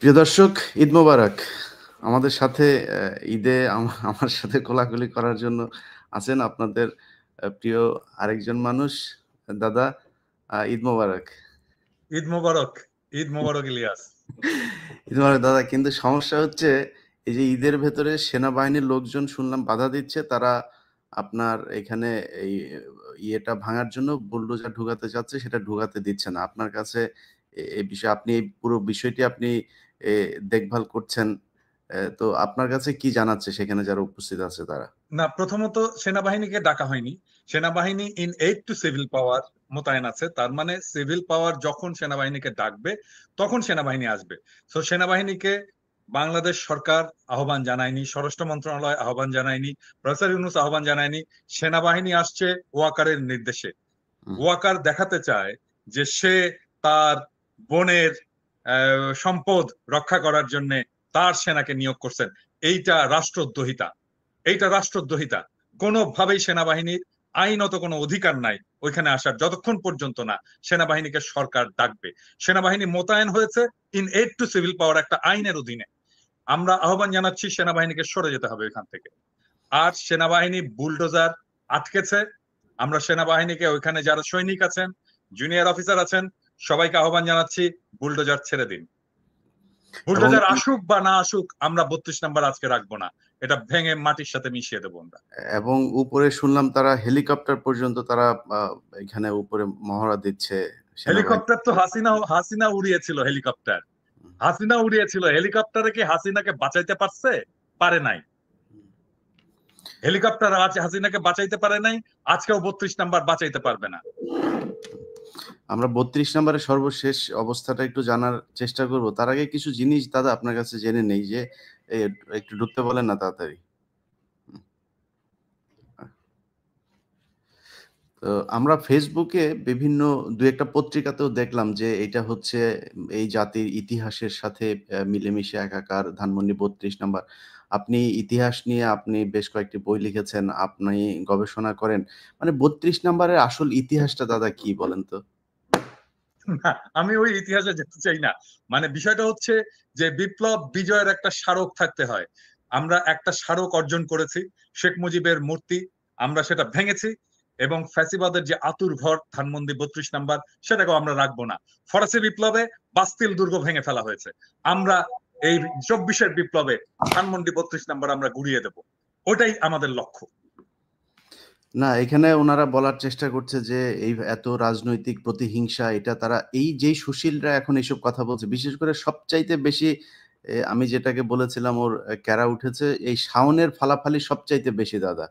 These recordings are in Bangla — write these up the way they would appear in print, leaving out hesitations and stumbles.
প্রিয় দর্শক, ঈদ মোবারক। আমাদের সাথে ঈদে আমার সাথে কোলাকুলি করার জন্য আছেন আপনাদের প্রিয় আরেকজন মানুষ। দাদা, ঈদ মোবারক। ঈদ মোবারক। ঈদ মোবারক ইলিয়াস। ঈদ মোবারক দাদা। কিন্তু সমস্যা হচ্ছে এই যে ঈদের ভেতরে সেনাবাহিনীর লোকজন শুনলাম বাধা দিচ্ছে। তারা আপনার এখানে এই ইয়েটা ভাঙার জন্য বুলডোজার ঢুকাতে চাচ্ছে, সেটা ঢুকাতে দিচ্ছে না। আপনার কাছে এই বিষয়ে আপনি এই পুরো বিষয়টি আপনি এ দেখভাল করছেন। তো আপনার কাছে কি জানাচ্ছে সেখানে যারা উপস্থিত আছে তারা? না, প্রথমত সেনাবাহিনীকে ডাকা হয়নি। সেনাবাহিনী ইন এইড টু সিভিল পাওয়ার মোতায়েন আছে। তার মানে সিভিল পাওয়ার যখন সেনাবাহিনীকে ডাকবে তখন সেনাবাহিনী আসবে। তো সেনাবাহিনীকে বাংলাদেশ সরকার আহ্বান জানায়নি, স্বরাষ্ট্র মন্ত্রণালয় আহ্বান জানায়নি, প্রফেসর ইউনূস আহ্বান জানায়নি। সেনাবাহিনী আসছে ওয়াকারের নির্দেশে। হুম। ওয়াকার দেখাতে চায় যে সে তার বোনের সম্পদ রক্ষা করার জন্য তার সেনাকে নিয়োগ করছেন। এইটা রাষ্ট্রদ্রোহিতা। এইটা রাষ্ট্রদ্রোহিতা। কোনোভাবেই সেনাবাহিনীর আইনত কোনো অধিকার নাই ওইখানে আসার, যতক্ষণ পর্যন্ত না সেনাবাহিনীকে সরকার ডাকবে। সেনাবাহিনী মোতায়েন হয়েছে ইন এইড টু সিভিল পাওয়ার একটা আইনের অধীনে। আমরা আহ্বান জানাচ্ছি সেনাবাহিনীকে সরে যেতে হবে এখান থেকে। আর সেনাবাহিনী বুলডোজার আটকেছে। আমরা সেনাবাহিনীকে ওইখানে যারা সৈনিক আছেন, জুনিয়র অফিসার আছেন, সবাইকে আহ্বান জানাচ্ছি বুলডোজার ছেড়ে দিন। এবং বুলডোজার আসুক বা না আসুক, আমরা 32 নাম্বার আজকে রাখবো না। এটা ভেঙে মাটির সাথে মিশিয়ে দেবো আমরা। এবং উপরে শুনলাম তারা হেলিকপ্টার পর্যন্ত তারা এখানে উপরে মহড়া দিচ্ছে সেনাবাহিনী। হেলিকপ্টার তো হাসিনা হাসিনা উড়িয়েছিল। হেলিকপ্টার হাসিনা উড়িয়েছিল। হেলিকপ্টারে কি হাসিনাকে বাঁচাইতে পারছে? পারে নাই। হেলিকপ্টার আজ হাসিনাকে বাঁচাইতে পারে নাই, আজকেও 32 নাম্বার বাঁচাইতে পারবে না। আমরা 32 নম্বরের সর্বশেষ অবস্থাটা একটু জানার চেষ্টা করব। তার আগে কিছু জিনিস দাদা আপনার কাছে জেনে নেই যে এ, একটু ঢুকতে বলেন না তাড়াতাড়ি। তো আমরা ফেসবুকে বিভিন্ন দু একটা পত্রিকাতেও দেখলাম যে এটা হচ্ছে এই জাতির ইতিহাসের সাথে মিলেমিশে একাকার ধানমন্ডি 32 নাম্বার। আপনি ইতিহাস নিয়ে আপনি বেশ কয়েকটি বই লিখেছেন, আপনি গবেষণা করেন। মানে 32 নাম্বারের আসল ইতিহাসটা দাদা কি বলেন তো? না, আমি ওই ইতিহাসে যেতে চাই না। মানে বিষয়টা হচ্ছে যে বিপ্লব বিজয়ের একটা স্মারক থাকতে হয়। আমরা একটা স্মারক অর্জন করেছি, শেখ মুজিবের মূর্তি। আমরা সেটা ভেঙেছি এবং ফ্যাসিবাদের যে আতুর ঘর ধানমন্ডি 32 নাম্বার, সেটাকেও আমরা রাখবো না। ফরাসি বিপ্লবে বাস্তিল দুর্গ ভেঙে ফেলা হয়েছে। আমরা এই 24-এর বিপ্লবে ধানমন্ডি 32 নাম্বার আমরা গুড়িয়ে দেব। ওটাই আমাদের লক্ষ্য। না, এখানে ওনারা বলার চেষ্টা করছে যে এই এত রাজনৈতিক প্রতিহিংসা, এটা তারা এই যেই সুশীলরা এখন এইসব কথা বলছে, বিশেষ করে সবচাইতে বেশি আমি যেটাকে বলেছিলাম ওর ক্যারা উঠেছে এই শাওনের ফালাফালি সবচাইতে বেশি দাদা।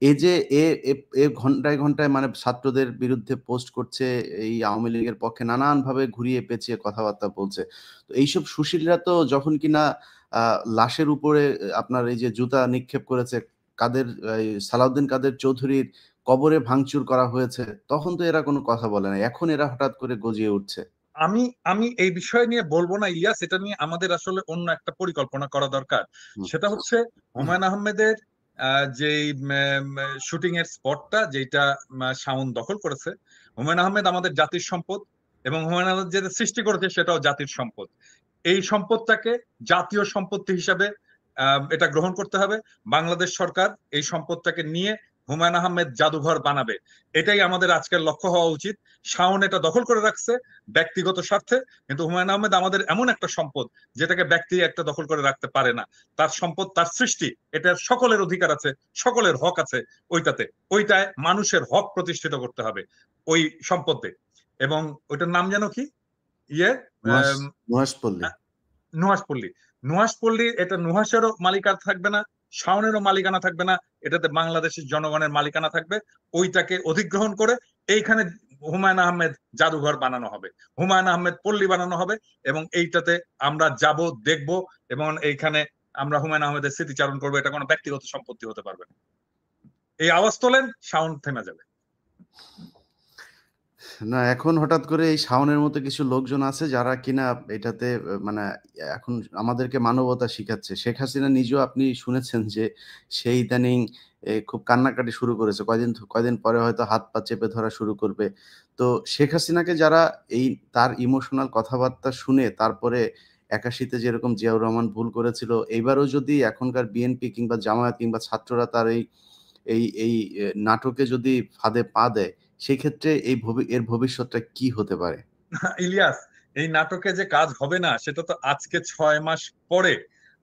এই যে এ এ এ ঘন্টায় ঘন্টায় মানে ছাত্রদের বিরুদ্ধে পোস্ট করছে, এই আওয়ামী লীগের পক্ষে নানানভাবে ঘুরিয়ে পেঁচিয়ে কথাবার্তা বলছে। তো এইসব সুশীলরা তো যখন কিনা লাশের উপরে আপনার এই যে জুতা নিক্ষেপ করেছে, কাদের এই সালাউদ্দিন কাদের চৌধুরীর কবরে ভাঙচুর করা হয়েছে, তখন তো এরা কোনো কথা বলে না। এখন এরা হঠাৎ করে গজিয়ে উঠছে। আমি আমি এই বিষয় নিয়ে বলবো না ইলিয়াস। এটা নিয়ে আমাদের আসলে অন্য একটা পরিকল্পনা করা দরকার। হুম, সেটা হচ্ছে হুমায়ুন আহমেদের যে শুটিং এর স্পটটা যেটা শাওন দখল করেছে। হুমায়ুন আহমেদ আমাদের জাতির সম্পদ এবং হুমায়ুন আহমেদ যেটা সৃষ্টি করেছে সেটাও জাতির সম্পদ। এই সম্পদটাকে জাতীয় সম্পত্তি হিসাবে এটা গ্রহণ করতে হবে। বাংলাদেশ সরকার এই সম্পদটাকে নিয়ে হুমায়ুন আহমেদ জাদুঘর বানাবে। এটাই আমাদের আজকের লক্ষ্য হওয়া উচিত। শাওন এটা দখল করে রাখছে ব্যক্তিগত স্বার্থে, কিন্তু হুমায়ুন আহমেদ আমাদের এমন একটা সম্পদ যেটাকে ব্যক্তি একটা দখল করে রাখতে পারে না। তার সম্পদ, তার সৃষ্টি, এটার সকলের অধিকার আছে, সকলের হক আছে ওইটাতে। ওইটায় মানুষের হক প্রতিষ্ঠিত করতে হবে ওই সম্পদে। এবং ওইটার নাম যেন কি? ইয়ে নুহাশ আহ নুহাশপল্লী। নুহাশপল্লী। নুহাশপল্লী এটা নুহাসেরও মালিকানা থাকবে না, শাওনেরও মালিকানা থাকবে না। এটাতে বাংলাদেশের জনগণের মালিকানা থাকবে। ওইটাকে অধিগ্রহণ করে এইখানে হুমায়ুন আহমেদ জাদুঘর বানানো হবে, হুমায়ুন আহমেদ পল্লী বানানো হবে। এবং এইটাতে আমরা যাব, দেখব এবং এইখানে আমরা হুমায়ুন আহমেদের স্মৃতিচারণ করবো। এটা কোনো ব্যক্তিগত সম্পত্তি হতে পারবে না। এই আওয়াজ তোলেন, সাউন্ড থেমে যাবে। না, এখন হঠাৎ করে এই শাওনের মতো কিছু লোকজন আছে যারা কিনা এটাতে মানে এখন আমাদেরকে মানবতা শিখাচ্ছে। শেখ হাসিনা নিজেও আপনি শুনেছেন যে সে ইদানিং খুব কান্নাকাটি শুরু করেছে। কয়দিন পরে হয়তো হাত পা চেপে ধরা শুরু করবে। তো শেখ হাসিনাকে যারা এই তার ইমোশনাল কথাবার্তা শুনে তারপরে 81 যেরকম জিয়াউর রহমান ভুল করেছিল, এইবারও যদি এখনকার বিএনপি কিংবা জামায়াত কিংবা ছাত্ররা তার এই নাটকে যদি ফাঁদে পা দেয়, সেক্ষেত্রে এর ভবিষ্যৎটা কি হতে পারে? ইলিয়াস, এই নাটকে যে কাজ হবে না সেটা তো আজকে 6 মাস পরে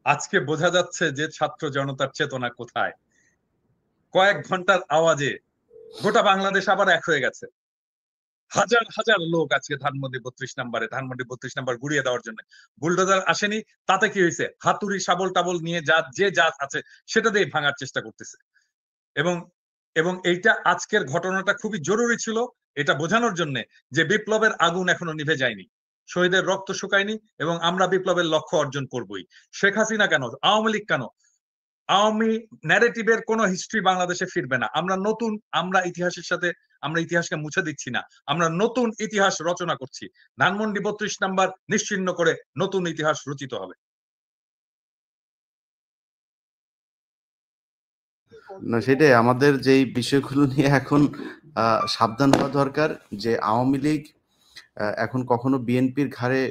আজকে বোঝা যাচ্ছে যে ছাত্র জনতার চেতনা কোথায়। কয়েক ঘন্টার আওয়াজে গোটা বাংলাদেশ আবার এক হয়ে গেছে। হাজার হাজার লোক আজকে ধানমন্ডি 32 নাম্বার গুড়িয়ে দেওয়ার জন্য। বুলডোজার আসেনি, তাতে কি হয়েছে? হাতুড়ি শাবল টাবল নিয়ে যা আছে সেটা দিয়ে ভাঙার চেষ্টা করতেছে। এবং এবং এইটা আজকের ঘটনাটা খুবই জরুরি ছিল এটা বোঝানোর জন্য যে বিপ্লবের আগুন এখনো নিভে যায়নি, শহীদের রক্ত শুকায়নি, এবং আমরা বিপ্লবের লক্ষ্য অর্জন করবই। শেখ হাসিনা কেন, আওয়ামী লীগ কেন, আওয়ামী ন্যারেটিভের কোনো হিস্ট্রি বাংলাদেশে ফিরবে না। আমরা ইতিহাসের সাথে আমরা ইতিহাসকে মুছে দিচ্ছি না, আমরা নতুন ইতিহাস রচনা করছি। ধানমন্ডি 32 নাম্বার নিশ্চিহ্ন করে নতুন ইতিহাস রচিত হবে। না, সেটাই আমাদের যেই বিষয়গুলো নিয়ে এখন সাবধান হওয়া দরকার, যে আওয়ামী লীগ এখন কখনো বিএনপির ঘাড়ে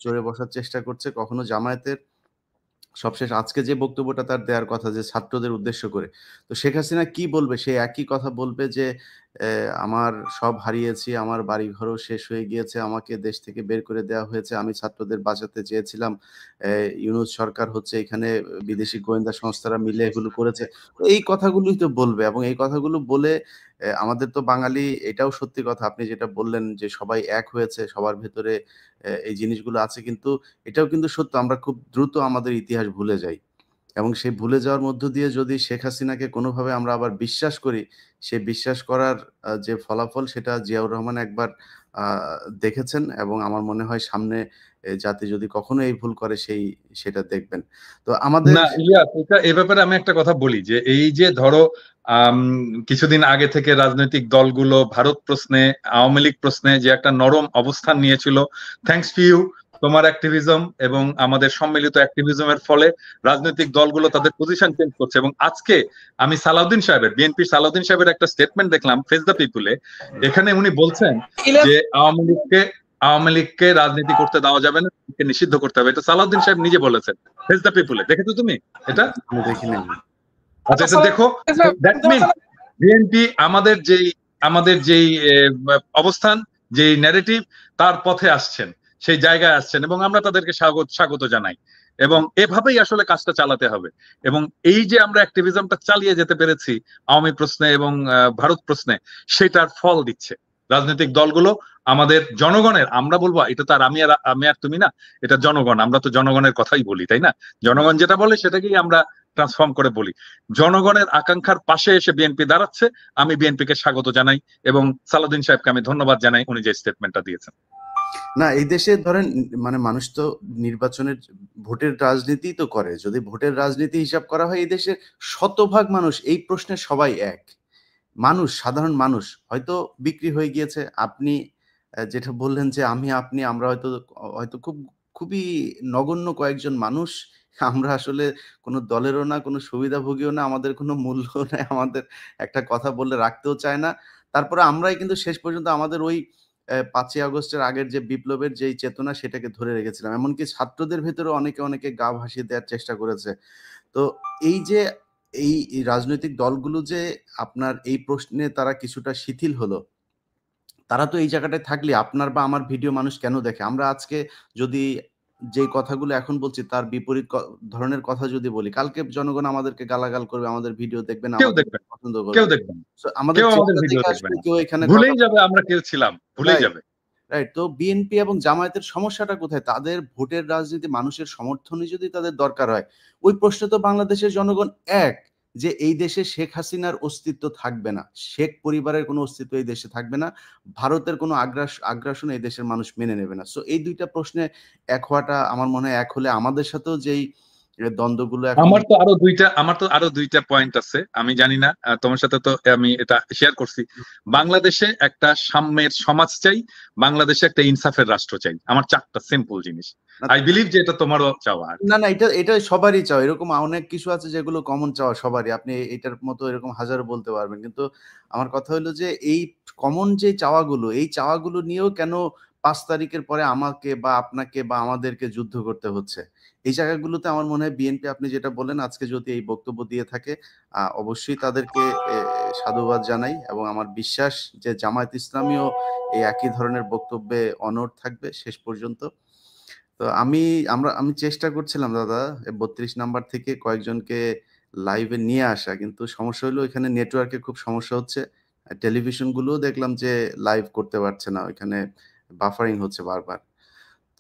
চড়ে বসার চেষ্টা করছে, কখনো জামায়াতের। সবশেষ আজকে যে বক্তব্যটা তার দেওয়ার কথা যে ছাত্রদের উদ্দেশ্য করে, তো শেখ হাসিনা কি বলবে? সে একই কথা বলবে যে আমার সব হারিয়েছি, আমার বাড়িঘরও শেষ হয়ে গিয়েছে, আমাকে দেশ থেকে বের করে দেওয়া হয়েছে, আমি ছাত্রদের বাঁচাতে চেয়েছিলাম, ইউনূস সরকার হচ্ছে এখানে বিদেশি গোয়েন্দা সংস্থারা মিলে এগুলো করেছে। তো এই কথাগুলোই তো বলবে, এবং এই কথাগুলো বলে আমাদের তো বাঙালি, এটাও সত্যি কথা আপনি যেটা বললেন যে সবাই এক হয়েছে, সবার ভেতরে এই জিনিসগুলো আছে, কিন্তু এটাও কিন্তু সত্য আমরা খুব দ্রুত আমাদের ইতিহাস ভুলে যাই, এবং সেই ভুলে যাওয়ার মধ্য দিয়ে যদি শেখ হাসিনাকে কোনোভাবে আমরা আবার বিশ্বাস করি, সে বিশ্বাস করার যে ফলাফল সেটা জিয়াউর রহমান একবার দেখেছেন, এবং আমার মনে হয় সামনে জাতি যদি কখনো এই ভুল করে সেটা দেখবেন। তো আমাদের না ইলিয়াস, এ ব্যাপারে আমি একটা কথা বলি যে এই যে ধরো আম, কিছুদিন আগে থেকে রাজনৈতিক দলগুলো ভারত প্রশ্নে, আওয়ামী লীগ প্রশ্নে যে একটা নরম অবস্থান নিয়েছিল, থ্যাঙ্কস টু ইউ, তোমার অ্যাক্টিভিজম এবং আমাদের সম্মিলিত অ্যাক্টিভিজমের ফলে রাজনৈতিক দলগুলো তাদের পজিশন চেঞ্জ করছে। এবং আজকে আমি বিএনপির সালাউদ্দিন সাহেবের একটা স্টেটমেন্ট দেখলাম ফেস দ্য পিপুলে। এখানে উনি বলছেন যে আওয়ামী লীগকে রাজনীতি করতে দেওয়া যাবে না, নিষিদ্ধ করতে হবে। এটা সালাউদ্দিন সাহেব নিজে বলেছেন ফেস দ্য পিপুলে। দেখেছো তুমি এটা? আমি দেখি নাই। আচ্ছা, এটা দেখো। দ্যাট মিন বিএনপি আমাদের যেই অবস্থান, যেই ন্যারেটিভ, তার পথে আসছেন, সেই জায়গায় আসছেন, এবং আমরা তাদেরকে স্বাগত জানাই। এবং এভাবেই আসলে কাজটা চালাতে হবে। এবং এই যে আমরা অ্যাক্টিভিজমটা চালিয়ে যেতে পেরেছি আওয়ামী প্রশ্নে এবং ভারত প্রশ্নে, সেটার ফল দিচ্ছে রাজনৈতিক দলগুলো। আমাদের জনগণের, আমরা বলবো এটা তো আর আমি আর তুমি না, এটা জনগণ, আমরা তো জনগণের কথাই বলি, তাই না? জনগণ যেটা বলে সেটাকেই আমরা ট্রান্সফর্ম করে বলি। জনগণের আকাঙ্ক্ষার পাশে এসে বিএনপি দাঁড়াচ্ছে, আমি বিএনপিকে স্বাগত জানাই, এবং সালাউদ্দিন সাহেবকে আমি ধন্যবাদ জানাই উনি যে স্টেটমেন্টটা দিয়েছেন। না, এই দেশে ধরেন মানে মানুষ তো নির্বাচনের ভোটের রাজনীতি তো করে, যদি ভোটের রাজনীতি হিসাব করা হয় এই দেশের শতভাগ মানুষ এই প্রশ্নে সবাই এক। মানুষ, সাধারণ মানুষ হয়তো বিক্রি হয়ে গিয়েছে। আপনি যেটা বললেন যে আমি আপনি আমরা হয়তো হয়তো খুবই নগণ্য কয়েকজন মানুষ, আমরা আসলে কোনো দলেরও না, কোনো সুবিধাভোগীও না, আমাদের কোনো মূল্য নাই, আমাদের একটা কথা বললে রাখতেও চায় না। তারপরে আমরাই কিন্তু শেষ পর্যন্ত আমাদের ওই ৫ই আগস্টের আগের যে বিপ্লবের যেই চেতনা সেটাকে ধরে রেখেছিলাম। এমনকি ছাত্রদের ভেতরেও অনেকে গা ভাসিয়ে দেওয়ার চেষ্টা করেছে। তো এই যে এই রাজনৈতিক দলগুলো যে আপনার এই প্রশ্নে তারা কিছুটা শিথিল হলো, তারা তো এই জায়গাটায় থাকলে আপনার বা আমার ভিডিও মানুষ কেন দেখে? আমরা আজকে যদি যেই কথাগুলো এখন বলছি তার বিপরীত ধরনের কথা যদি বলি, কালকে জনগণ আমাদেরকে গালাগাল করবে, আমাদের ভিডিও দেখবে না, কেউ আমাদেরকে দেখবেন, পছন্দ কেউ করবে। দেখবেন, সো আমাদের কেউ আমাদের চেহারা ভিডিও দেখে দেখবে আসলে না, কেউ এখানে কথা ভুলেই যাবে আমরা কেউ ছিলাম, ভুলেই রাইট, যাবে। রাইট। তো বিএনপি এবং জামায়াতের সমস্যাটা কোথায়? তাদের ভোটের রাজনীতি, মানুষের সমর্থনই যদি তাদের দরকার হয়, ওই প্রশ্নে তো বাংলাদেশের জনগণ এক, যে এই দেশে শেখ হাসিনার অস্তিত্ব থাকবে না। শেখ পরিবারের কোনো অস্তিত্ব এই দেশে থাকবে না। ভারতের কোনো আগ্রাসন এই দেশের মানুষ মেনে নেবে না। সো এই ২ টা প্রশ্নে এক হওয়াটা আমার মনে হয়, এক হলে আমাদের সাথেও যেই দ্বন্দ্বগুলো এখন আমার তো আরো দুইটা পয়েন্ট আছে। আমি জানি না, তোমার সাথে তো আমি এটা শেয়ার করছি। বাংলাদেশে একটা সাম্যের সমাজ চাই, বাংলাদেশে একটা ইনসাফের রাষ্ট্র চাই। আমার 4টা সিম্পল জিনিস। আই বিলিভ যে এটা তোমারও চাওয়া আর কি। না, এটা সবারই চাওয়া। এরকম অনেক কিছু আছে যেগুলো কমন চাওয়া সবারই। আপনি এটার মতো এরকম হাজারো বলতে পারবেন। কিন্তু আমার কথা হলো যে এই কমন যে চাওয়াগুলো, এই চাওয়াগুলো নিয়েও কেন 5 তারিখের পরে আমাকে বা আপনাকে বা আমাদেরকে যুদ্ধ করতে হচ্ছে। এই জায়গাগুলোতে আমার মনে হয় বিএনপি আপনি যেটা বললেন আজকে যদি এই বক্তব্য দিয়ে থাকে অবশ্যই তাদেরকে সাধুবাদ জানাই এবং আমার বিশ্বাস যে জামায়াত ইসলামীও এই একই ধরনের বক্তব্যে অনড় থাকবে শেষ পর্যন্ত। তো আমি চেষ্টা করছিলাম দাদা ৩২ নাম্বার থেকে কয়েকজনকে লাইভে নিয়ে আসা, কিন্তু সমস্যা হলো এখানে নেটওয়ার্কের খুব সমস্যা হচ্ছে। টেলিভিশনগুলোও দেখলাম যে লাইভ করতে পারছে না, ওইখানে বাফারিং হচ্ছে বারবার।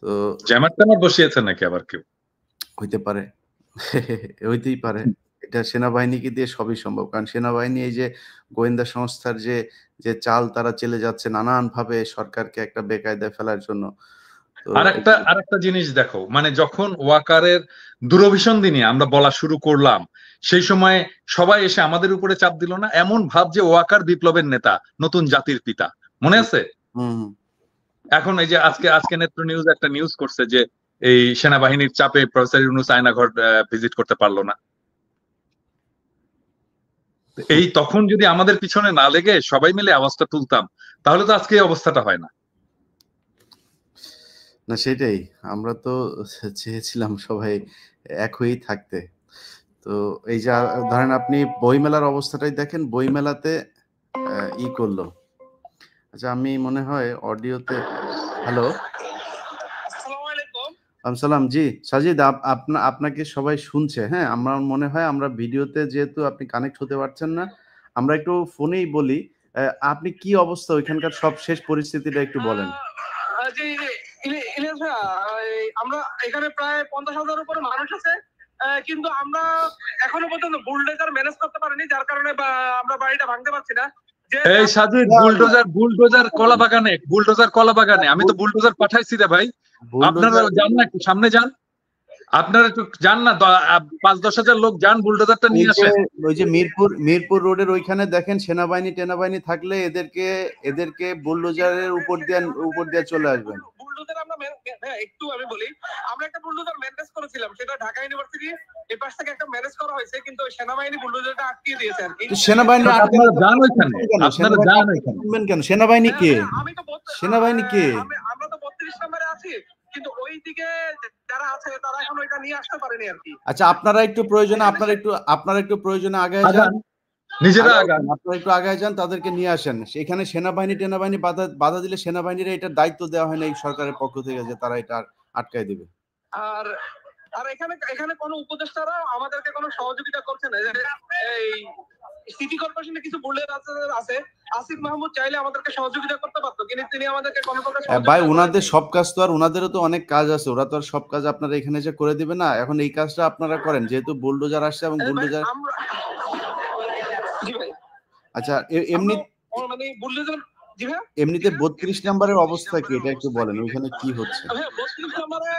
তো জ্যামার ট্যামার বসিয়েছে নাকি আবার কেউ? হইতে পারে, হইতেই পারে। এটা সেনাবাহিনীকে দিয়ে সবই সম্ভব। কারণ সেনাবাহিনী এই যে গোয়েন্দা সংস্থার যে চাল তারা চেলে যাচ্ছে নানানভাবে সরকারকে একটা বেকায়দায় ফেলার জন্য। তো আরেকটা জিনিস দেখো, মানে যখন ওয়াকারের দূরভিসন্ধি নিয়ে আমরা বলা শুরু করলাম, সেই সময় সবাই এসে আমাদের উপরে চাপ দিল না? এমন ভাব যে ওয়াকার বিপ্লবের নেতা, নতুন জাতির পিতা, মনে আছে? হুম। এখন এই যে আজকে নেত্র নিউজ একটা নিউজ করছে যে এই সেনাবাহিনীর চাপে প্রফেসর ইউনূস আয়নাঘর ভিজিট করতে পারলো না। এই তখন যদি আমাদের পিছনে না লেগে সবাই মিলে আওয়াজটা তুলতাম, তাহলে তো আজকে এই অবস্থাটা হয় না। না সেটাই, আমরা তো চেয়েছিলাম সবাই এক হয়েই থাকতে। তো এই যে ধরেন আপনি বইমেলার অবস্থাটাই দেখেন, বইমেলাতে করলো। আচ্ছা আমি মনে হয় অডিওতে, হ্যালো সালাম, জি সাজিদ, আপনাকে সবাই শুনছে। হ্যাঁ, আমার মনে হয় আমরা ভিডিওতে যেহেতু আপনি কানেক্ট হতে পারছেন না, আমরা একটু ফোনেই বলি। আপনি কি অবস্থা ওইখানকার সব শেষ পরিস্থিতিটা একটু বলেন। জি ইলিয়াস ভাইয়া, আমরা এখানে প্রায় 50,000 উপরে মানুষ আছে, কিন্তু আমরা এখনো পর্যন্ত বুলডোজার ম্যানেজ করতে পারিনি, যার কারণে আমরা বাড়িটা ভাঙতে পারছি না। এই সাজিদ, বুলডোজার কলা বাগানে আমি তো বুলডোজার পাঠাইছি রে ভাই। আপনারা যান না, একটু সামনে যান, আপনারা একটু যান না, 5-10 হাজার লোক যান, বুলডোজারটা নিয়ে আসেন। ওই যে মিরপুর রোডের ওইখানে দেখেন সেনাবাহিনী থাকলে এদেরকে বুলডোজারের উপর দিয়ে চলে আসবেন। বুলডোজার আমরা একটু আমি বলি, আমরা একটা বুলডোজার ম্যানেজ করেছিলাম, সেটা ঢাকা ইউনিভার্সিটি এই পাশ থেকে একটা ম্যানেজ করা হয়েছে, কিন্তু সেনাবাহিনী বুলডোজারটা আটকিয়ে দিয়েছে আর কি। সেনাবাহিনী আপনারা যান ওইখানে, কেন? সেনাবাহিনী কে? আমি তো সেনাবাহিনী কে? আমরা তো 32 নম্বরে আছি, কিন্তু ওই দিকে যারা আছে তারা এখন ওইটা নিয়ে আসতে পারেনি আর কি। আচ্ছা আপনারা একটু প্রয়োজনে আগে যান, নিজেরা আগান, আপনারা একটু আগে যান, তাদেরকে নিয়ে আসেন। সেখানে সেনাবাহিনী বাধা দিলে সেনাবাহিনীর এটার দায়িত্ব দেওয়া হয় না এই সরকারের পক্ষ থেকে যে তারা এটা আটকায় দিবে। আর এখানে কোনো উপদেষ্টারা আমাদেরকে কোনো সহযোগিতা করছে না। এই সিটি কর্পোরেশনে কিছু বুলডোজার আছে, আসিফ মাহমুদ চাইলে আমাদেরকে সহযোগিতা করতে পারতো, কিন্তু তিনি আমাদেরকে কোনো প্রকার ভাই ওনাদের সব কাজ তো আর ওনাদেরও তো অনেক কাজ আছে, ওরা তো আর সব কাজ আপনারা এখানে এসে করে দিবে না। এখন এই কাজটা আপনারা করেন যেহেতু বুলডোজার আসছে এবং বুলডোজার। আচ্ছা এমনি মানে বুলডোজার এমনিতে 32 নম্বরের অবস্থা কি এটা একটু বলেন, ওইখানে কি হচ্ছে? 32 নম্বরে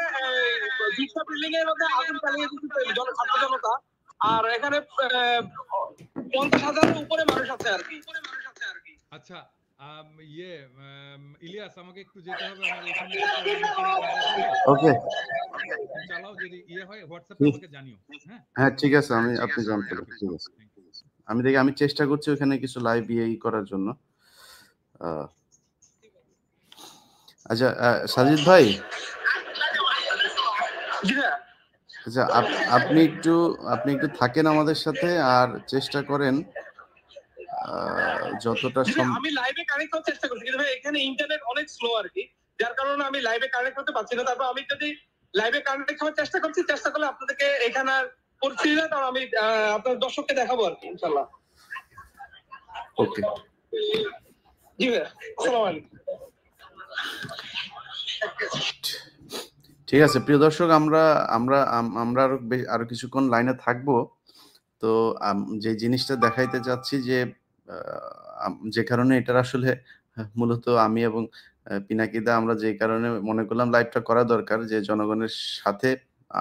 দুইটা বিল্ডিং এর মধ্যে আগুন জ্বালিয়ে দিচ্ছে জনতা, আর এখানে 50,000 উপরে মানুষ আছে আর কি। আচ্ছা ইলিয়াস, আমাকে একটু যেতে হবে, আমার এখানে ওকে চালাও, যদি হয় হোয়াটসঅ্যাপে আমাকে জানিও। হ্যাঁ ঠিক আছে, আপনি জানতে পারেন, ঠিক আছে। আমি চেষ্টা করছি ওখানে কিছু লাইভ করার জন্য। আচ্ছা সাজিদ ভাই, আচ্ছা আপনি একটু থাকেন আমাদের সাথে আর চেষ্টা করেন যতটা আমি লাইভে কানেক্ট হওয়ার চেষ্টা করছি, কিন্তু ভাই এখানে ইন্টারনেট অনেক স্লো আর কি, যার কারণে আমি লাইভে কানেক্ট হতে পারছি না। তারপর আমি যদি লাইভে কানেক্ট হওয়ার চেষ্টা করলে আপনাদেরকে এখানে পরিস্থিতিটা তাও আমি আপনাদের দর্শককে দেখাবো আর কি, ইনশাআল্লাহ। ওকে জি ভাই, আসসালামু আলাইকুম। ঠিক আছে প্রিয় দর্শক, আমরা আরো কিছুক্ষণ লাইনে থাকবো। তো যে জিনিসটা দেখাইতে চাচ্ছি যে কারণে এটার আসলে মূলত আমি এবং পিনাকিদা আমরা যে কারণে মনে করলাম লাইভটা করা দরকার, যে জনগণের সাথে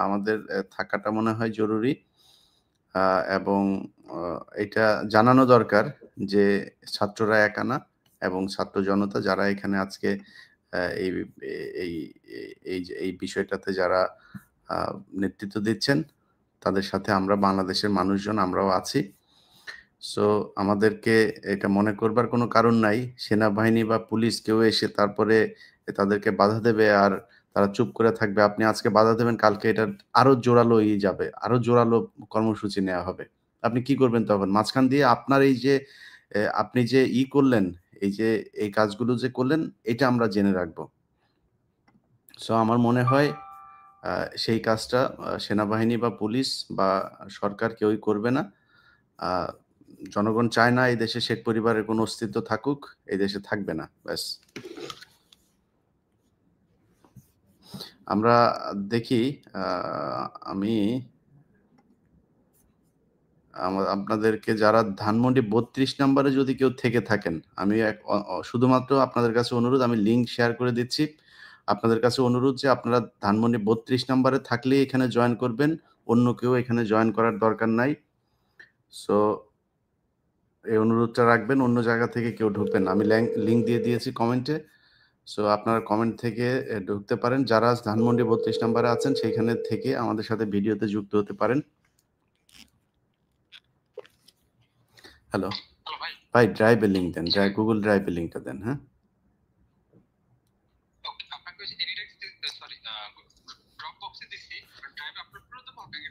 আমাদের থাকাটা মনে হয় জরুরি, এবং এটা জানানো দরকার যে ছাত্ররা একা না, এবং ছাত্র জনতা যারা এখানে আজকে এই এই এই বিষয়টাতে যারা নেতৃত্ব দিচ্ছেন তাদের সাথে আমরা বাংলাদেশের মানুষজন আমরাও আছি। সো আমাদেরকে এটা মনে করবার কোনো কারণ নাই সেনাবাহিনী বা পুলিশ কেউ এসে তারপরে তাদেরকে বাধা দেবে আর তারা চুপ করে থাকবে। আপনি আজকে বাধা দেবেন, কালকে এটা আরো জোরালো যাবে, আরো জোরালো কর্মসূচি নেওয়া হবে। আপনি কি করবেন তখন? মাঝখান দিয়ে আপনার এই যে আপনি যে করলেন, এই যে এই কাজগুলো যে করলেন, এটা আমরা জেনে রাখবো। সো আমার মনে হয় সেই কাজটা সেনাবাহিনী বা পুলিশ বা সরকার কেউই করবে না। জনগণ চায় না এই দেশে শেখ পরিবারের কোনো অস্তিত্ব থাকুক, এই দেশে থাকবে না, ব্যাস। আমরা দেখি আমি আপনাদেরকে যারা ধানমন্ডি 32 নম্বরে যদি কেউ থেকে থাকেন, আমি শুধুমাত্র আপনাদের কাছে অনুরোধ, আমি লিঙ্ক শেয়ার করে দিচ্ছি। আপনাদের কাছে অনুরোধ যে আপনারা ধানমন্ডি 32 নম্বরে থাকলেই এখানে জয়েন করবেন, অন্য কেউ এখানে জয়েন করার দরকার নাই। সো এই অনুরোধটা রাখবেন, অন্য জায়গা থেকে কেউ ঢুকবেন না। আমি লিঙ্ক দিয়ে দিয়েছি কমেন্টে। সো আপনারা কমেন্ট থেকে ঢুকতে পারেন। যারা ধানমন্ডি 32 নম্বরে আছেন সেইখানে থেকে আমাদের সাথে ভিডিওতে যুক্ত হতে পারেন। হ্যালো ভাই, ড্রাইভের লিঙ্ক দেন, গুগল ড্রাইভের লিঙ্কটা দেন।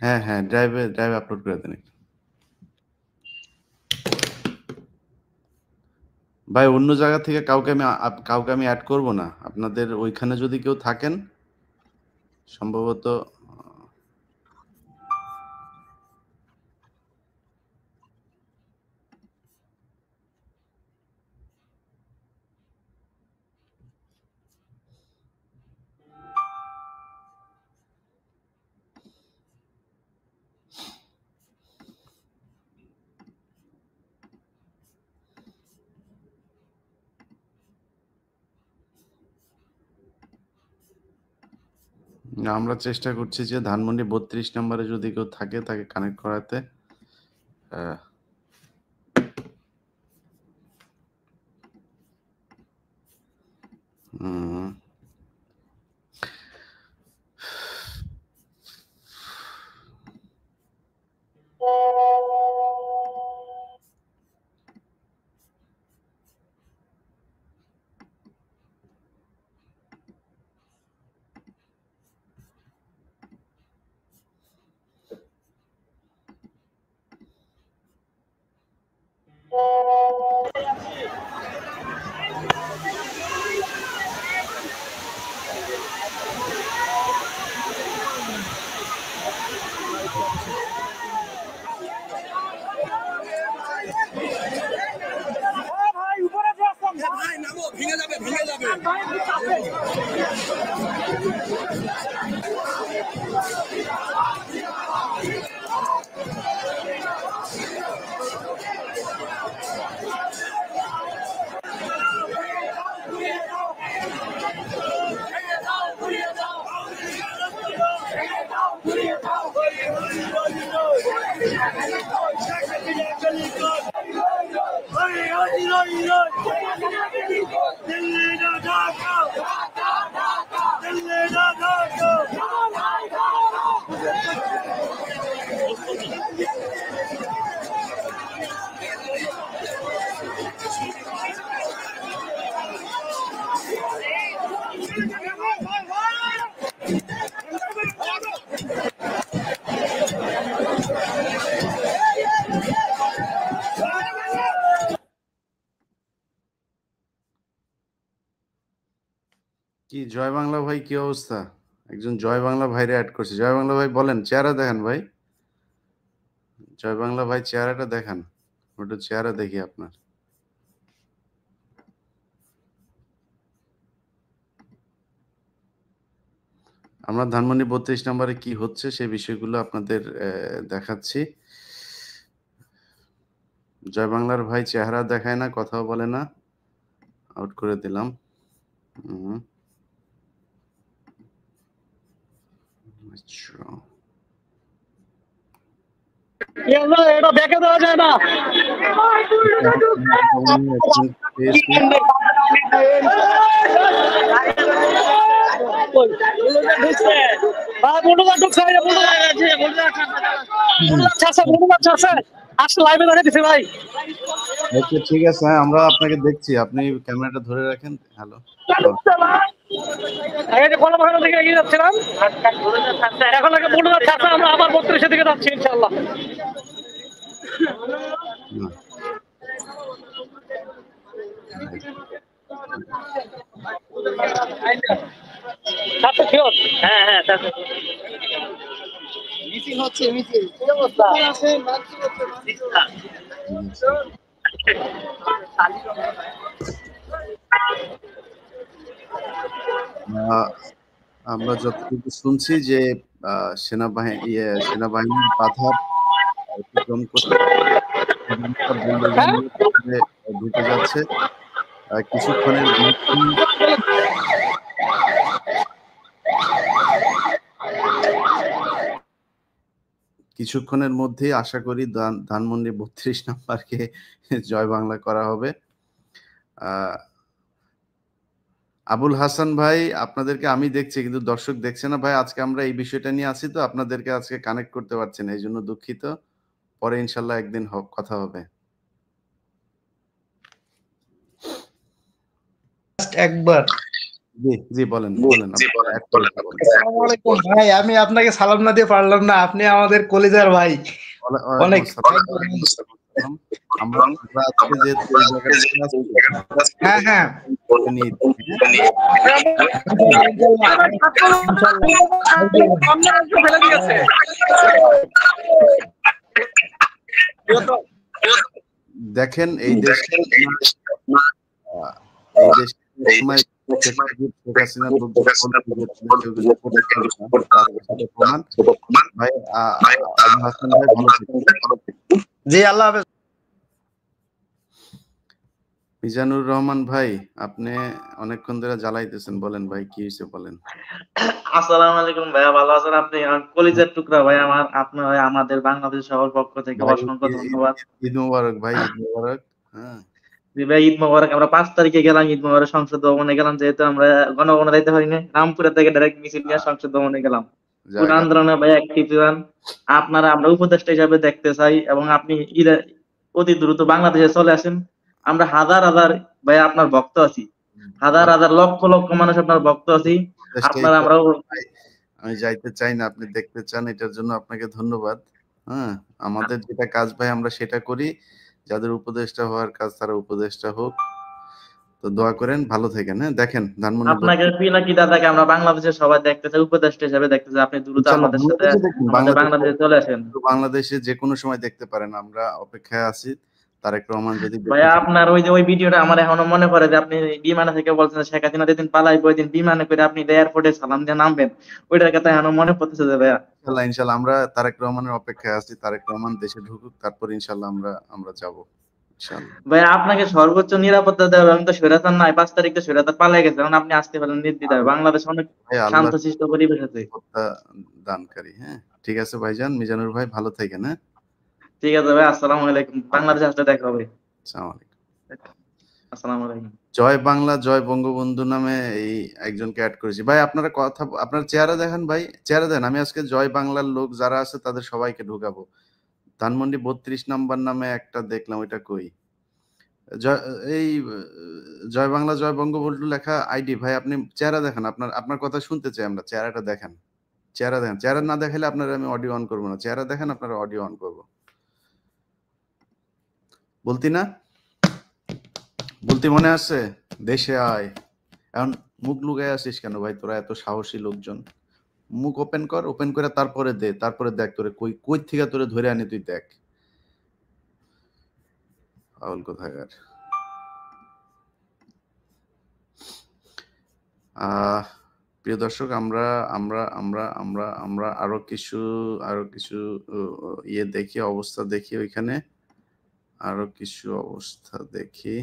হ্যাঁ হ্যাঁ, ড্রাইভে আপলোড করে দেন। ভাই অন্য জায়গা থেকে কাউকে আমি অ্যাড করব না। আপনাদের ওইখানে যদি কেউ থাকেন, সম্ভবত আমরা চেষ্টা করছি যে ধানমন্ডি 32 নম্বরে যদি কেউ থাকে তাকে কানেক্ট করাতে। কি জয় বাংলা ভাই, কি অবস্থা? একজন জয় বাংলা ভাইরে অ্যাড করছে। জয় বাংলা ভাই বলেন, চেহারা দেখান ভাই। জয় বাংলা ভাই চেহারাটা দেখান, একটু চেহারা দেখি আপনার। আমরা ধানমন্ডি 32 নম্বরে কি হচ্ছে সেই বিষয়গুলো আপনাদের দেখাচ্ছি। জয় বাংলার ভাই চেহারা দেখায় না, কথাও বলে না, আউট করে দিলাম। এটা দেখে দেওয়া যায় না। ঠিক আছে, আমরা আপনাকে দেখছি, আপনি ক্যামেরাটা ধরে রাখেন। হ্যালো। এই যে কলাবাগানের দিকে এগিয়ে যাচ্ছিলাম, এখন আগে বলুন ছাড়া আমরা আবার 32-এর দিকে যাচ্ছি ইনশাআল্লাহ। হুম, ছাড়তে শিওর? হ্যাঁ হ্যাঁ ছাড়তে। মিটিং হচ্ছে, মিটিং কি অবস্থা? আহ, আমরা যতটুকু শুনছি যে সেনাবাহিনীর বাধা অতিক্রম করে হ্যাঁ ঢুকে যাচ্ছে কিছুক্ষণের মধ্যেই আশা করি ধানমন্ডি 32 নাম্বারকে জয় বাংলা করা হবে। আহ, আবুল হাসান ভাই, আপনাদেরকে আমি দেখছি কিন্তু দর্শক দেখছে না ভাই। আজকে আমরা এই বিষয়টা নিয়ে আছি তো আপনাদেরকে আজকে কানেক্ট করতে পারছি না, এই জন্য দুঃখিত। পরে ইনশাল্লাহ একদিন কথা হবে। একবার জি জি বলেন বলেন আসসালামু আলাইকুম ভাই, আমি আপনাকে সালাম না দিয়ে পারলাম না, আপনি আমাদের কলিজার ভাই। অনেক আমরা আজকে যে হ্যাঁ হ্যাঁ ফেলে দিয়েছে। দেখেন এই দেশে সময় জি আল্লাহ হাফেজ। মিজানুর রহমান ভাই, আপনি অনেকক্ষণ ধরে জ্বালাইতেছেন, বলেন ভাই কি হয়েছে বলেন। আসসালামু আলাইকুম ভাইয়া, ভালো আছেন আপনি? আমার কলিজার টুকরা ভাই, আপনার আমাদের বাংলাদেশ সবার পক্ষ থেকে অসংখ্য ধন্যবাদ। ঈদ মোবারক ভাই, ঈদ মোবারক। হ্যাঁ ভাই ঈদ মোবারক। আমরা 5 তারিখে গেলাম ঈদ মোবারক, সংসদ ভবনে গেলাম, যেহেতু আমরা গণগণনা দিতে পারিনি, রামপুরা থেকে ডাইরেক্ট মিছিল নিয়ে সংসদ ভবনে গেলাম। পুরো আন্দোলনে ভাই অ্যাক্টিভ ছিলেন আপনারা। আমরা উপদেষ্টা হিসাবে দেখতে চাই এবং আপনি অতি দ্রুত বাংলাদেশে চলে আসেন। আমরা হাজার হাজার ভাই আপনার ভক্ত আছি, হাজার হাজার লক্ষ লক্ষ মানুষ আপনার ভক্ত আছি। আপনারা আমরাও আমি যাইতে চাই না, আপনি দেখতে চান, এটার জন্য আপনাকে ধন্যবাদ। হ্যাঁ আমাদের যেটা কাজ ভাই আমরা সেটা করি, যাদের উপদেষ্টা হওয়ার কাজ তারা উপদেষ্টা হোক। তো দোয়া করেন, ভালো থাকেন। হ্যাঁ দেখেন ধানমন্ডি আপনাকে পিনাকি দাদাকে আমরা বাংলাদেশের সবাই দেখতে চাই, উপদেষ্টা হিসেবে দেখতে চাই। আপনি দ্রুত আমাদের সাথে আমাদের বাংলাদেশে চলে আসেন। বাংলাদেশে যে কোনো সময় দেখতে পারেন, আমরা অপেক্ষায় আছি। তারেক রহমান যদি ভাইয়া আপনার ওই ভিডিওটা আমার এখনো মনে পড়ে যে আপনি বিমানে থেকে বলছেন শেখ হাসিনা যেদিন পালাইবো ওই দিন বিমানে করে আপনি এয়ারপোর্টে সালাম দিয়ে নামবেন, ওইটার কথা এখনো মনে পড়তেছে যে ভাইয়া। ইনশাল্লাহ আমরা তারেক রহমানের অপেক্ষায় আছি। তারেক রহমান দেশে ঢুকুক, তারপর ইনশাল্লাহ আমরা যাবো ইনশাল্লাহ। ভাইয়া আপনাকে সর্বোচ্চ নিরাপত্তা দেওয়া হবে। আমি তো স্বৈরাচার নাই, 5 তারিখ তো স্বৈরাচার পালাই গেছে, এখন আপনি আসতে পারেন নির্দ্বিধায়। বাংলাদেশ অনেক শান্তশিষ্ট পরিবেশ আছে, দানকারী। হ্যাঁ ঠিক আছে ভাইজান, মিজানুর ভাই ভালো থাকেন। হ্যাঁ ঠিক আছে ভাই, আসসালামু আলাইকুম। বাংলাদেশে আসলে দেখা হবে। আসসালামু আলাইকুম। আসসালামু আলাইকুম। জয় বাংলা জয় বঙ্গবন্ধু নামে এই একজনকে অ্যাড করেছি ভাই। আপনারা আপনার চেহারা দেখেন ভাই, চেহারা দেন। আমি আজকে জয় বাংলার লোক যারা আছে তাদের সবাইকে ঢুকাবো। ধানমন্ডি 32 নাম্বার নামে একটা দেখলাম, ওইটা কই? এই জয় বাংলা জয় বঙ্গবন্ধু লেখা আইডি ভাই। আপনি চেহারা দেখেন, আপনার কথা শুনতে চাই আমরা। চেহারাটা দেখেন, চেহারা দেখেন। চেহারা না দেখালে আপনারা আমি অডিও অন করবো না। চেহারা দেখেন, আপনারা অডিও অন করবো। বলতি না, বলতি মনে আছে? দেশে আয়। এখন মুখ লুকায় আসিস কেন ভাই? তোরা এত সাহসী লোকজন, মুখ ওপেন কর, ওপেন করে তারপরে দে, তারপরে দেখ তোরে কই থেকে তোরে ধরে আনি, তুই দেখ। পাগল কোথাকার। প্রিয় দর্শক, আমরা আমরা আমরা আমরা আমরা আরো কিছু ইয়ে দেখি, অবস্থা দেখি, ওইখানে আরো কিছু অবস্থা দেখি।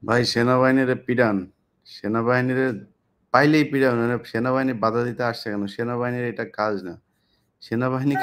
ভাই সেনাবাহিনীর পিডান, সেনাবাহিনীর পাইলেই পিডান, মানে সেনাবাহিনী বাধা দিতে আসছে কেন? সেনাবাহিনীর এটা কাজ না। সেনাবাহিনী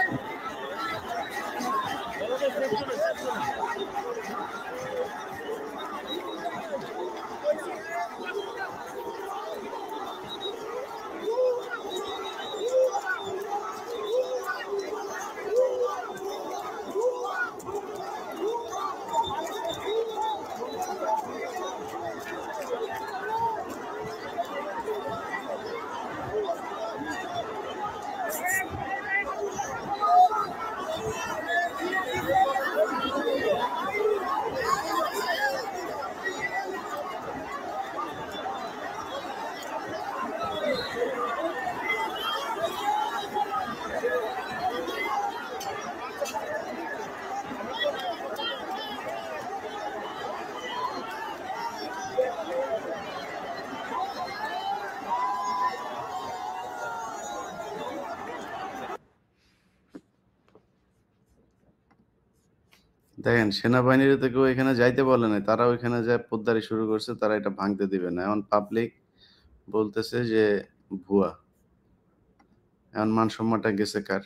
দেখেন, সেনাবাহিনীর তো কেউ এখানে যাইতে বলে নাই, তারা ওইখানে যায় পোদ্দারি শুরু করছে, তারা এটা ভাঙতে দিবে না। এখন পাবলিক বলতেছে যে ভুয়া। এখন মান সম্মানটা গেছে কার?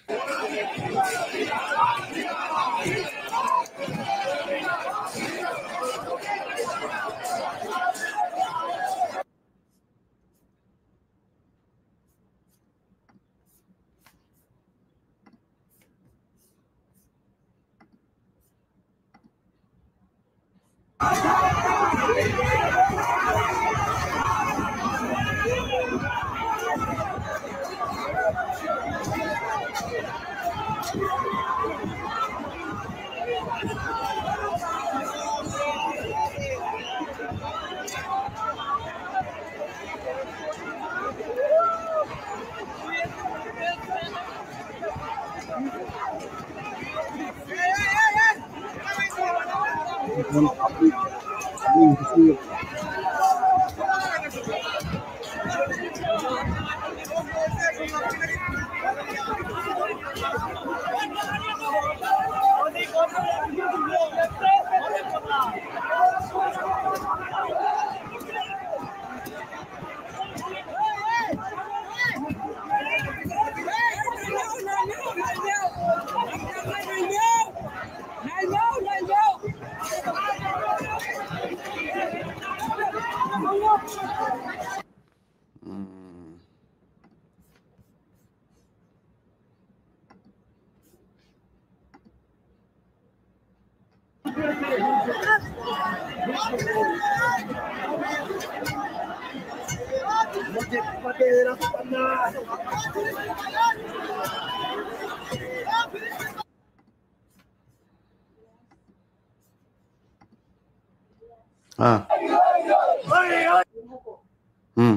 হ্যাঁ, হুম,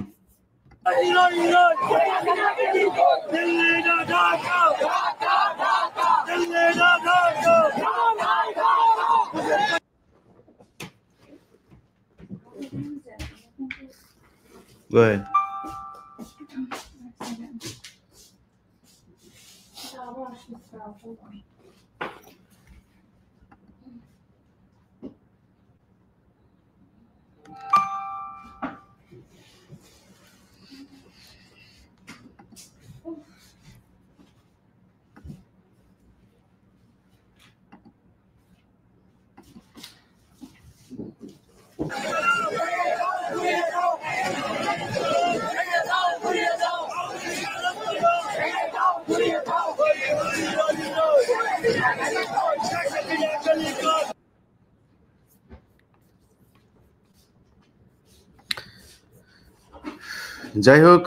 go ahead. যাই হোক,